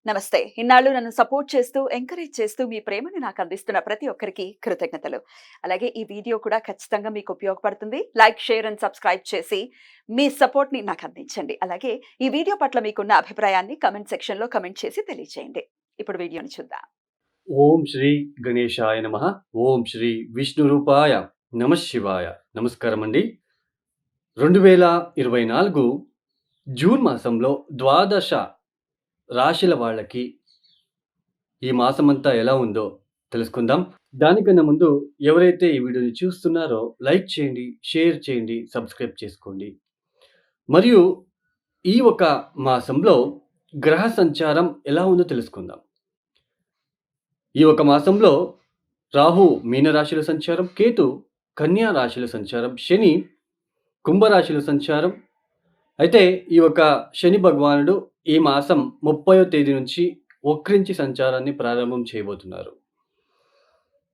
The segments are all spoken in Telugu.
నమస్తే. ఇన్నాళ్ళు నన్ను సపోర్ట్ చేస్తూ, ఎంకరేజ్ చేస్తూ మీ ప్రేమని నాకు అందిస్తున్న ప్రతి ఒక్కరికి కృతజ్ఞతలు. అలాగే ఈ వీడియో కూడా ఖచ్చితంగా మీకు ఉపయోగపడుతుంది. లైక్, షేర్ అండ్ సబ్స్క్రైబ్ చేసి మీ సపోర్ట్‌ని నాకు అందించండి. అలాగే ఈ వీడియో పట్ల మీకున్న అభిప్రాయాన్ని కామెంట్ సెక్షన్‌లో కామెంట్ చేసి తెలియజేయండి. ఇప్పుడు వీడియోని చూద్దాం. ఓం శ్రీ గణేశాయ నమః. ఓం శ్రీ విష్ణురూపాయ నమః శివాయ. నమస్కారమండి. 2024 జూన్ మాసంలో ద్వాదశ రాశుల వాళ్ళకి ఈ మాసమంతా ఎలా ఉందో తెలుసుకుందాం. దానికన్నా ముందు ఎవరైతే ఈ వీడియోని చూస్తున్నారో లైక్ చేయండి, షేర్ చేయండి, సబ్స్క్రైబ్ చేసుకోండి. మరియు ఈ ఒక మాసంలో గ్రహ సంచారం ఎలా ఉందో తెలుసుకుందాం. ఈ ఒక మాసంలో రాహు మీనరాశిలో సంచారం, కేతు కన్యా రాశిలో సంచారం, శని కుంభరాశిలో సంచారం. అయితే ఈ ఒక శని భగవానుడు ఈ మాసం 30వ తేదీ నుంచి వక్రించి సంచారాన్ని ప్రారంభం చేయబోతున్నారు.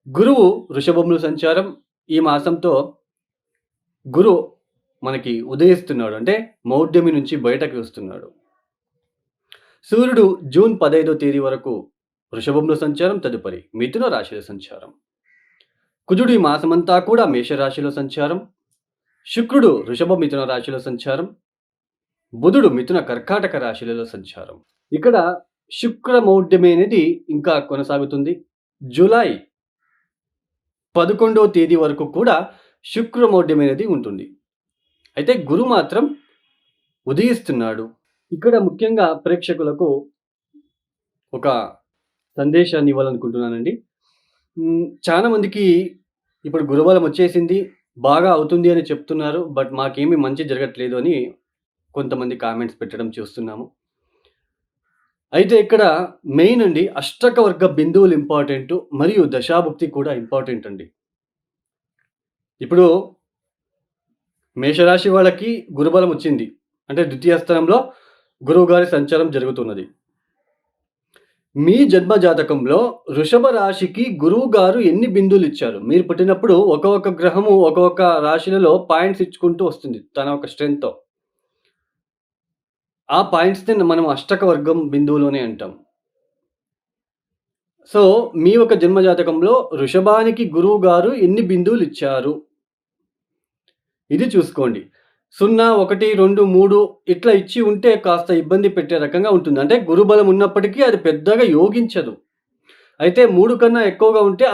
గురువు వృషభంలో సంచారం. ఈ మాసంతో గురు మనకి ఉదయిస్తున్నాడు, అంటే మౌఢ్యమి నుంచి బయటకి వస్తున్నాడు. సూర్యుడు జూన్ 15వ తేదీ వరకు వృషభంలో సంచారం, తదుపరి మిథున రాశిలో సంచారం. కుజుడు ఈ మాసమంతా కూడా మేషరాశిలో సంచారం. శుక్రుడు వృషభ మిథున రాశిలో సంచారం. బుధుడు మిథున కర్కాటక రాశిలలో సంచారం. ఇక్కడ శుక్ర మౌఢ్యమి అనేది ఇంకా కొనసాగుతుంది. జూలై 11వ తేదీ వరకు కూడా శుక్ర మౌఢ్యం అనేది ఉంటుంది. అయితే గురు మాత్రం ఉదయిస్తున్నాడు. ఇక్కడ ముఖ్యంగా ప్రేక్షకులకు ఒక సందేశాన్ని ఇవ్వాలనుకుంటున్నానండి. చాలా మందికి ఇప్పుడు గురుబలం వచ్చేసింది, బాగా అవుతుంది అని చెప్తున్నారు. బట్ మాకేమీ మంచి జరగట్లేదు అని కొంతమంది కామెంట్స్ పెట్టడం చూస్తున్నాము. అయితే ఇక్కడ మెయిన్ అండి, అష్టక వర్గ బిందువులు ఇంపార్టెంట్, మరియు దశాభుక్తి కూడా ఇంపార్టెంట్ అండి. ఇప్పుడు మేషరాశి వాళ్ళకి గురుబలం వచ్చింది, అంటే ద్వితీయ స్థానంలో గురువు గారి సంచారం జరుగుతున్నది. మీ జన్మ జాతకంలో వృషభ రాశికి గురువు గారు ఎన్ని బిందువులు ఇచ్చారు? మీరు పుట్టినప్పుడు ఒక్కొక్క గ్రహము ఒక్కొక్క రాశులలో పాయింట్స్ ఇచ్చుకుంటూ వస్తుంది తన ఒక స్ట్రెంగ్త్‌తో. ఆ పాయింట్స్‌ని మనం అష్టక వర్గం బిందువులు అంటాం. సో, మీ యొక్క జన్మ జాతకంలో వృషభానికి గురువు గారు ఎన్ని బిందువులు ఇచ్చారు? ఇది చూసుకోండి. 0, 1, 2, 3 ఇట్లా ఇచ్చి ఉంటే కాస్త ఇబ్బంది పెట్టే రకంగా ఉంటుంది. అంటే గురుబలం ఉన్నప్పటికీ అది పెద్దగా యోగించదు. అయితే 3 కన్నా ఎక్కువగా ఉంటే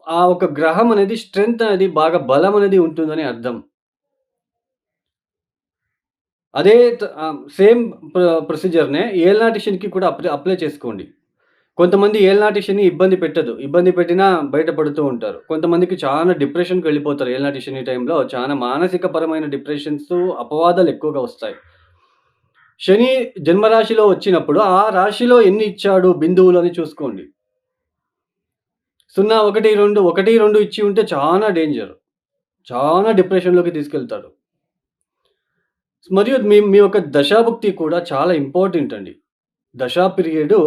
ఆ ఒక గ్రహం అనేది స్ట్రెంగ్త్ అనేది బాగా బలం అనేది ఉంటుందని అర్థం. అదే సేమ్ ప్రొసీజర్‌నే ఏలినాటి శనికి కూడా అప్లై చేసుకోండి. కొంతమంది ఏలినాటి శని ఇబ్బంది పెట్టదు. ఇబ్బంది పెట్టినా బయటపడుతూ ఉంటారు. కొంతమందికి చాలా డిప్రెషన్‌కి వెళ్ళిపోతారు. ఏలినాటి శని టైంలో చాలా మానసిక పరమైన డిప్రెషన్స్, అపవాదాలు ఎక్కువగా వస్తాయి. శని జన్మరాశిలో వచ్చినప్పుడు ఆ రాశిలో ఎన్ని ఇచ్చాడు బిందువులు అని చూసుకోండి. 0, 1, 2, 1, 2 ఇచ్చి ఉంటే చాలా డేంజర్. చాలా డిప్రెషన్‌లోకి తీసుకెళ్తాడు. మరియు మీ యొక్క దశాభుక్తి కూడా చాలా ఇంపార్టెంట్ అండి. దశా పీరియడు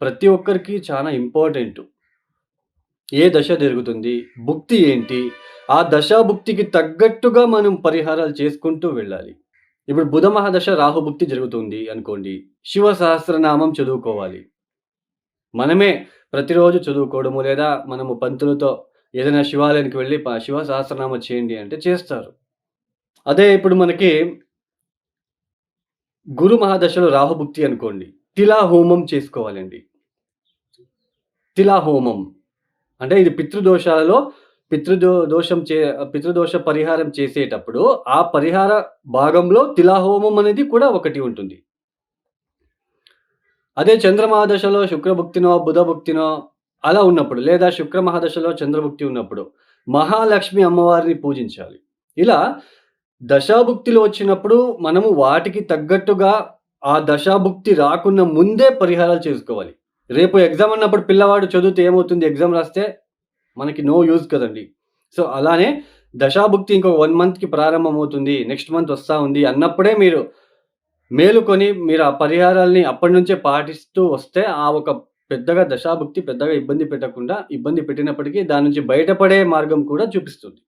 ప్రతి ఒక్కరికి చాలా ఇంపార్టెంటు. ఏ దశ జరుగుతుంది? భుక్తి ఏంటి? ఆ దశాభుక్తికి తగ్గట్టుగా మనం పరిహారాలు చేసుకుంటూ వెళ్ళాలి. ఇప్పుడు బుధ మహాదశ రాహుభుక్తి జరుగుతుంది అనుకోండి. శివ సహస్రనామం చదువుకోవాలి. మనమే ప్రతిరోజు చదువుకోవడము, లేదా మనము పంతులతో ఏదైనా శివాలయానికి వెళ్ళి శివ సహస్రనామం చేయండి అంటే చేస్తారు. అదే ఇప్పుడు మనకి గురు మహాదశలో రాహుభుక్తి అనుకోండి. తిలా హోమం చేసుకోవాలండి. తిలా హోమం అంటే ఇది పితృదోషాలలో పితృదోష పరిహారం చేసేటప్పుడు ఆ పరిహార భాగంలో తిలా హోమం అనేది కూడా ఒకటి ఉంటుంది. అదే చంద్రమహాదశలో శుక్రభుక్తినో, బుధభుక్తినో అలా ఉన్నప్పుడు, లేదా శుక్ర మహాదశలో చంద్రభుక్తి ఉన్నప్పుడు మహాలక్ష్మి అమ్మవారిని పూజించాలి. ఇలా దశాభుక్తిలో వచ్చినప్పుడు మనము వాటికి తగ్గట్టుగా ఆ దశాభుక్తి రాకున్న ముందే పరిహారాలు చేసుకోవాలి. రేపు ఎగ్జామ్ అన్నప్పుడు పిల్లవాడు చదివితే ఏమవుతుంది? ఎగ్జామ్ రాస్తే మనకి నో యూజ్ కదండీ. సో, అలానే దశాభుక్తి ఇంకొక 1 మంత్‌కి ప్రారంభమవుతుంది, నెక్స్ట్ మంత్ వస్తా ఉంది అన్నప్పుడే మీరు మేలుకొని మీరు ఆ పరిహారాల్ని అప్పటి నుంచే పాటిస్తూ వస్తే ఆ ఒక పెద్దగా దశాభుక్తి పెద్దగా ఇబ్బంది పెట్టినప్పటికీ దాని నుంచి బయటపడే మార్గం కూడా చూపిస్తుంది.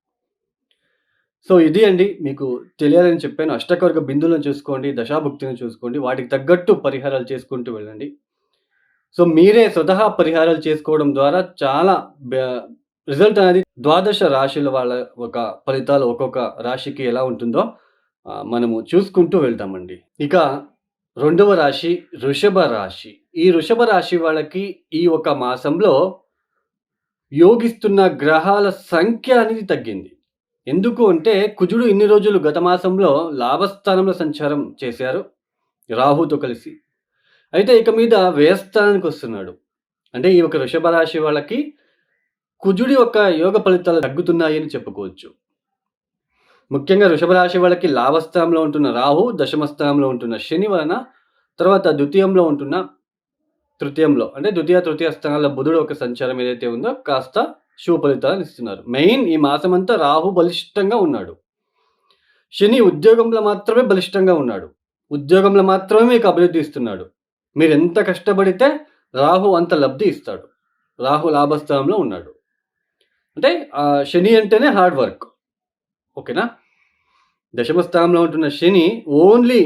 సో, ఇది అండి మీకు తెలియాలని చెప్పాను. అష్టకవర్గ బిందువులను చూసుకోండి, దశాభుక్తిని చూసుకోండి. వాటికి తగ్గట్టు పరిహారాలు చేసుకుంటూ వెళ్ళండి. సో, మీరే స్వతహా పరిహారాలు చేసుకోవడం ద్వారా చాలా బె రిజల్ట్ అనేది ద్వాదశ రాశుల వాళ్ళ ఒక ఫలితాలు ఒక్కొక్క రాశికి ఎలా ఉంటుందో మనము చూసుకుంటూ వెళ్తామండి. ఇక రెండవ రాశి వృషభ రాశి. ఈ వృషభ రాశి వాళ్ళకి ఈ ఒక మాసంలో యోగిస్తున్న గ్రహాల సంఖ్య అనేది తగ్గింది. ఎందుకు అంటే కుజుడు ఇన్ని రోజులు గత మాసంలో లాభస్థానంలో సంచారం చేశారు రాహుతో కలిసి. అయితే ఇక మీద వ్యయస్థానానికొస్తున్నాడు. అంటే ఈ యొక్క వృషభ రాశి వాళ్ళకి కుజుడి యొక్క యోగ ఫలితాలు తగ్గుతున్నాయని చెప్పుకోవచ్చు. ముఖ్యంగా వృషభ రాశి వాళ్ళకి లాభస్థానంలో ఉంటున్న రాహు, దశమ స్థానంలో ఉంటున్న శని వలన, తర్వాత తృతీయంలో అంటే ద్వితీయ, తృతీయ స్థానాల్లో బుధుడు ఒక సంచారం ఏదైతే ఉందో కాస్త శుభ ఫలితాలను ఇస్తున్నారు. మెయిన్ ఈ మాసమంతా రాహు బలిష్టంగా ఉన్నాడు. శని ఉద్యోగంలో మాత్రమే బలిష్టంగా ఉన్నాడు. ఉద్యోగంలో మాత్రమే మీకు అభివృద్ధి ఇస్తున్నాడు. మీరెంత కష్టపడితే రాహు అంత లబ్ధి ఇస్తాడు. రాహు లాభస్థానంలో ఉన్నాడు. అంటే శని అంటేనే హార్డ్ వర్క్. ఓకేనా? దశమ స్థానంలో ఉంటున్న శని ఓన్లీ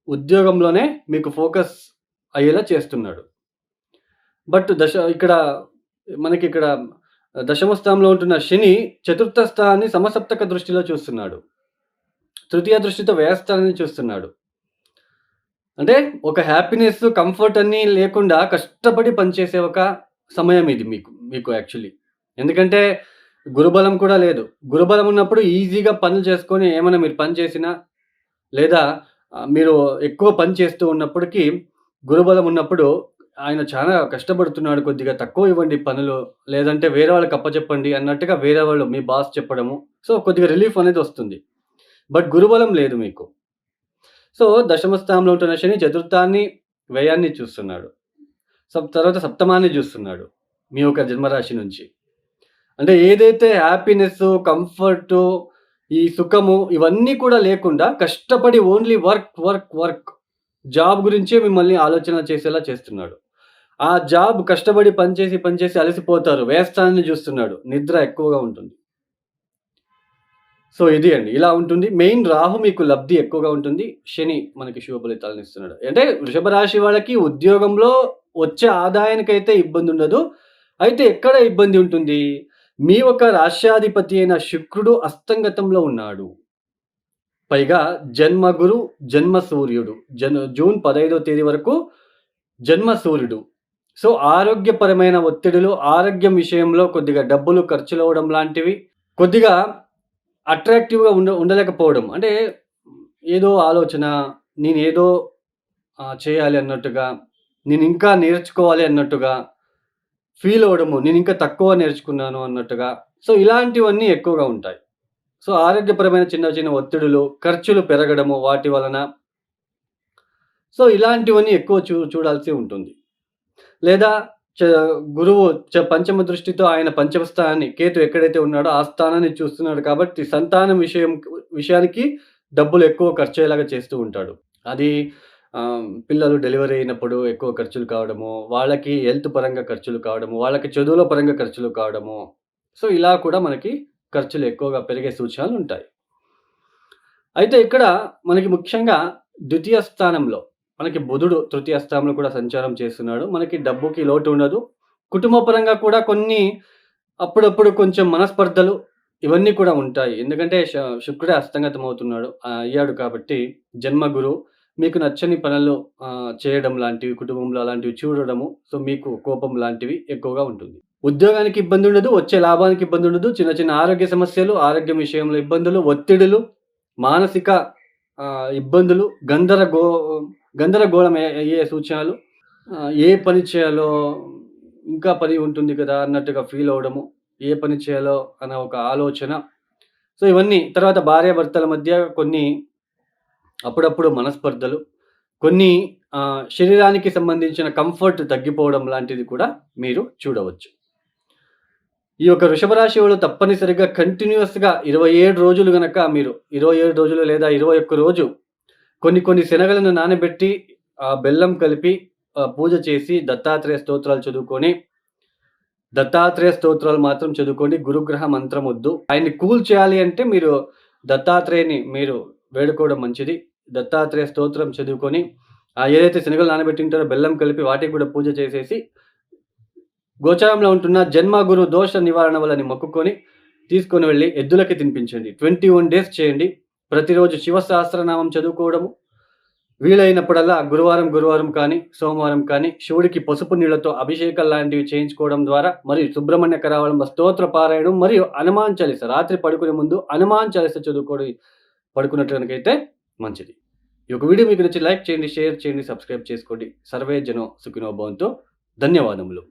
ఉద్యోగంలోనే మీకు ఫోకస్ అయ్యేలా చేస్తున్నాడు. బట్ మనకిక్కడ దశమ స్థానంలో ఉంటున్న శని చతుర్థ స్థానాన్ని సమసప్తక దృష్టిలో చూస్తున్నాడు. తృతీయ దృష్టితో వ్యయస్థానాన్ని చూస్తున్నాడు. అంటే ఒక హ్యాపీనెస్, కంఫర్ట్ అన్నీ లేకుండా కష్టపడి పనిచేసే ఒక సమయం ఇది మీకు యాక్చువల్లీ. ఎందుకంటే గురుబలం కూడా లేదు. గురుబలం ఉన్నప్పుడు ఈజీగా పనులు చేసుకొని ఏమైనా మీరు పని చేసినా లేదా మీరు ఎక్కువ పని చేస్తూ ఉన్నప్పటికీ గురుబలం ఉన్నప్పుడు ఆయన చాలా కష్టపడుతున్నాడు, కొద్దిగా తక్కువ ఇవ్వండి పనులు, లేదంటే వేరే వాళ్ళకి అప్పచెప్పండి అన్నట్టుగా వేరే వాళ్ళు మీ బాస్ చెప్పడము. సో, కొద్దిగా రిలీఫ్ అనేది వస్తుంది. బట్ గురుబలం లేదు మీకు. సో, దశమ స్థానంలో ఉంటున్న శని చతుర్థాన్ని, వ్యయాన్ని చూస్తున్నాడు. తర్వాత సప్తమాన్ని చూస్తున్నాడు మీ యొక్క జన్మరాశి నుంచి. అంటే ఏదైతే హ్యాపీనెస్సు, కంఫర్టు, ఈ సుఖము ఇవన్నీ కూడా లేకుండా కష్టపడి ఓన్లీ వర్క్ జాబ్ గురించే మిమ్మల్ని ఆలోచన చేసేలా చేస్తున్నాడు. ఆ జాబ్ కష్టపడి పనిచేసి అలసిపోతారు. వ్యయస్థానాన్ని చూస్తున్నాడు. నిద్ర ఎక్కువగా ఉంటుంది. సో, ఇది అండి. ఇలా ఉంటుంది. మెయిన్ రాహు మీకు లబ్ధి ఎక్కువగా ఉంటుంది. శని మనకి శుభ ఫలితాలను ఇస్తున్నాడు. అంటే వృషభ రాశి వాళ్ళకి ఉద్యోగంలో వచ్చే ఆదాయానికైతే ఇబ్బందుండదు. అయితే ఎక్కడ ఇబ్బంది ఉంటుంది? మీ యొక్క రాశ్యాధిపతి అయిన శుక్రుడు అస్తంగతంలో ఉన్నాడు. పైగా జన్మ గురు, జన్మ సూర్యుడు. జూన్ 15వ తేదీ వరకు జన్మ సూర్యుడు. సో, ఆరోగ్యపరమైన ఒత్తిడులు, ఆరోగ్యం విషయంలో కొద్దిగా డబ్బులు ఖర్చులవ్వడం లాంటివి, కొద్దిగా అట్రాక్టివ్‌గా ఉండలేకపోవడం. అంటే ఏదో ఆలోచన, నేనేదో చేయాలి అన్నట్టుగా, నేనింకా నేర్చుకోవాలి అన్నట్టుగా ఫీల్ అవ్వడము, నేనింకా తక్కువ నేర్చుకున్నాను అన్నట్టుగా. సో, ఇలాంటివన్నీ ఎక్కువగా ఉంటాయి. సో, ఆరోగ్యపరమైన చిన్న ఒత్తిడులు, ఖర్చులు పెరగడము వాటి వలన. సో, ఇలాంటివన్నీ ఎక్కువ చూడాల్సి ఉంటుంది. లేదా చ గురువు పంచమ దృష్టితో ఆయన పంచమ స్థానాన్ని, కేతు ఎక్కడైతే ఉన్నాడో ఆ స్థానాన్ని చూస్తున్నాడు కాబట్టి సంతానం విషయానికి డబ్బులు ఎక్కువ ఖర్చయ్యేలాగా చేస్తూ ఉంటాడు. అది పిల్లలు డెలివరీ అయినప్పుడు ఎక్కువ ఖర్చులు కావడము, వాళ్ళకి హెల్త్ పరంగా ఖర్చులు కావడము, వాళ్ళకి చదువుల పరంగా ఖర్చులు కావడము. సో, ఇలా కూడా మనకి ఖర్చులు ఎక్కువగా పెరిగే సూచనలుంటాయి. అయితే ఇక్కడ మనకి ముఖ్యంగా ద్వితీయ స్థానంలో మనకి బుధుడు తృతీయ స్థానంలో కూడా సంచారం చేస్తున్నాడు. మనకి డబ్బుకి లోటు ఉండదు. కుటుంబ పరంగా కూడా కొన్ని అప్పుడప్పుడు కొంచెం మనస్పర్ధలు ఇవన్నీ కూడా ఉంటాయి. ఎందుకంటే శుక్రుడే అస్తంగతం అయ్యాడు కాబట్టి జన్మగురు మీకు నచ్చని పనులు చేయడం లాంటివి, కుటుంబంలో అలాంటివి చూడడము. సో, మీకు కోపం లాంటివి ఎక్కువగా ఉంటుంది. ఉద్యోగానికి ఇబ్బంది ఉండదు. వచ్చే లాభానికి ఇబ్బంది ఉండదు. చిన్న ఆరోగ్య సమస్యలు, ఆరోగ్యం విషయంలో ఇబ్బందులు, ఒత్తిడులు, మానసిక ఇబ్బందులు, గందరగోళం అయ్యే సూచనలు. ఏ పని చేయాలో ఇంకా పని ఉంటుంది కదా అన్నట్టుగా ఫీల్ అవ్వడము. ఏ పని చేయాలో అన్న ఒక ఆలోచన. సో, ఇవన్నీ తర్వాత భార్యాభర్తల మధ్య కొన్ని అప్పుడప్పుడు మనస్పర్ధలు, కొన్ని శరీరానికి సంబంధించిన కంఫర్ట్ తగ్గిపోవడం లాంటిది కూడా మీరు చూడవచ్చు. ఈ యొక్క వృషభ రాశి వాళ్ళు తప్పనిసరిగా కంటిన్యూయస్‌గా 27 రోజులు గనక మీరు 27 రోజులు లేదా 21 రోజు కొన్ని శనగలను నానబెట్టి బెల్లం కలిపి పూజ చేసి దత్తాత్రేయ స్తోత్రాలు చదువుకొని, దత్తాత్రేయ స్తోత్రాలు మాత్రం చదువుకోండి. గురుగ్రహ మంత్రం వద్దు. ఆయన్ని కూల్ చేయాలి అంటే మీరు దత్తాత్రేయని మీరు వేడుకోవడం మంచిది. దత్తాత్రేయ స్తోత్రం చదువుకొని ఏదైతే శనగలు నానబెట్టి ఉంటారో బెల్లం కలిపి వాటికి కూడా పూజ చేసేసి, గోచారంలో ఉంటున్న జన్మ గురు దోష నివారణ వల్లని మొక్కుకొని తీసుకొని వెళ్ళి ఎద్దులకి తినిపించండి. 21 డేస్ చేయండి. ప్రతిరోజు శివ సహస్రనామం చదువుకోవడము, వీలైనప్పుడల్లా గురువారం కానీ, సోమవారం కానీ శివుడికి పసుపు నీళ్లతో అభిషేకాలు లాంటివి చేయించుకోవడం ద్వారా, మరియు సుబ్రహ్మణ్య కరావళంబ స్తోత్ర పారాయణం మరియు హనుమాన్ చాలీస రాత్రి పడుకునే ముందు హనుమాన్ చాలీస చదువుకోవడం పడుకున్నట్లయితే మంచిది. ఈ యొక్క వీడియో మీకు నచ్చి లైక్ చేయండి, షేర్ చేయండి, సబ్స్క్రైబ్ చేసుకోండి. సర్వే జనో సుఖినో భవంతు. ధన్యవాదములు.